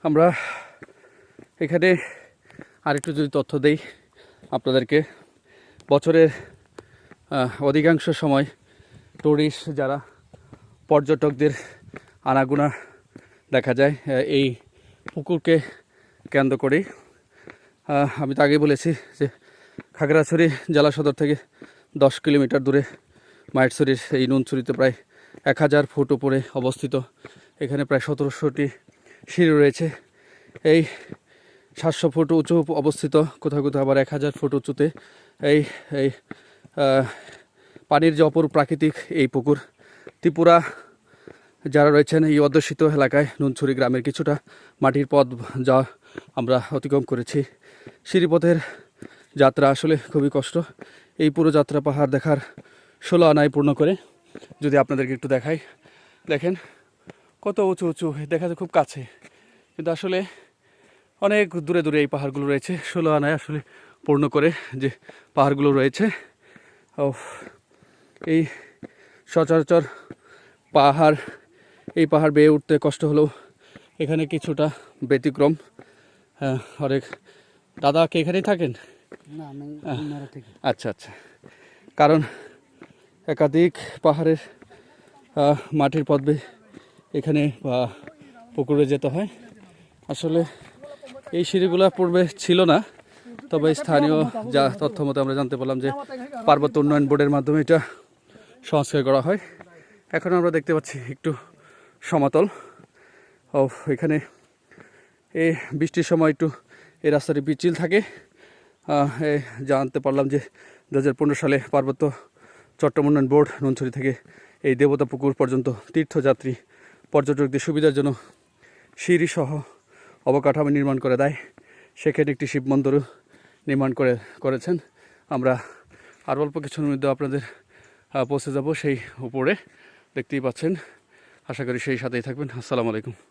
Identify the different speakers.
Speaker 1: আমরা এখানে আরেকটু যদি তথ্য দেই আপনাদেরকে, বছরের অধিকাংশ সময় টুরিস্ট যারা পর্যটকদের আনাগোনা দেখা যায় এই পুকুরকে কেন্দ্র করেই। আমি তো আগেই বলেছি যে খাগড়াছড়ি জেলা সদর থেকে 10 কিলোমিটার দূরে মায়েরছড়ির এই নুনছড়িতে প্রায় 1000 ফুট উপরে অবস্থিত। এখানে প্রায় 1700টি সিঁড়ি রয়েছে। এই 700 ফুট উঁচু অবস্থিত, কোথাও কোথাও আবার 1000 ফুট উঁচুতে এই এই পানির যে অপর প্রাকৃতিক এই পুকুর। ত্রিপুরা যারা রয়েছেন এই অধ্যুষিত এলাকায় নুনছড়ি গ্রামের কিছুটা মাটির পথ যা আমরা অতিক্রম করেছি। সিঁড়িপথের যাত্রা আসলে খুবই কষ্ট। এই পুরো যাত্রা পাহাড় দেখার 16 আনায় পূর্ণ করে যদি আপনাদেরকে একটু দেখাই, দেখেন কত উঁচু উঁচু, দেখা যায় খুব কাছে, কিন্তু আসলে অনেক দূরে দূরে এই পাহাড়গুলো রয়েছে। 16 আনায় আসলে পূর্ণ করে যে পাহাড়গুলো রয়েছে, এই সচরাচর পাহাড়, এই পাহাড় বেয়ে উঠতে কষ্ট হলেও এখানে কিছুটা ব্যতিক্রম। অনেক দাদা কি এখানেই থাকেন? আচ্ছা আচ্ছা, কারণ একাধিক পাহাড়ের মাটির পথ বেয়ে এখানে পুকুরে যেতে হয়। আসলে এই সিঁড়িগুলো পূর্বে ছিল না, তবে স্থানীয় যা তথ্য মতো আমরা জানতে পারলাম যে পার্বত্য উন্নয়ন বোর্ডের মাধ্যমে এটা সংস্কার করা হয়। এখন আমরা দেখতে পাচ্ছি একটু সমতল। এখানে এই বৃষ্টির সময় একটু এই রাস্তাটি পিচ্ছিল থাকে। জানতে পারলাম যে 2015 সালে পার্বত্য চট্টগ্রাম উন্নয়ন বোর্ড নুনছড়ি থেকে এই দেবতা পুকুর পর্যন্ত তীর্থযাত্রী পর্যটকদের সুবিধার জন্য সিঁড়িসহ অবকাঠামো নির্মাণ করে দেয়। সেখানে একটি শিব মন্দিরও নির্মাণ করেছেন। আমরা আর অল্প কিছুর মধ্যে আপনাদের পৌঁছে যাব সেই উপরে, দেখতেই পাচ্ছেন। আশা করি সেই সাথেই থাকবেন। আসসালামু আলাইকুম।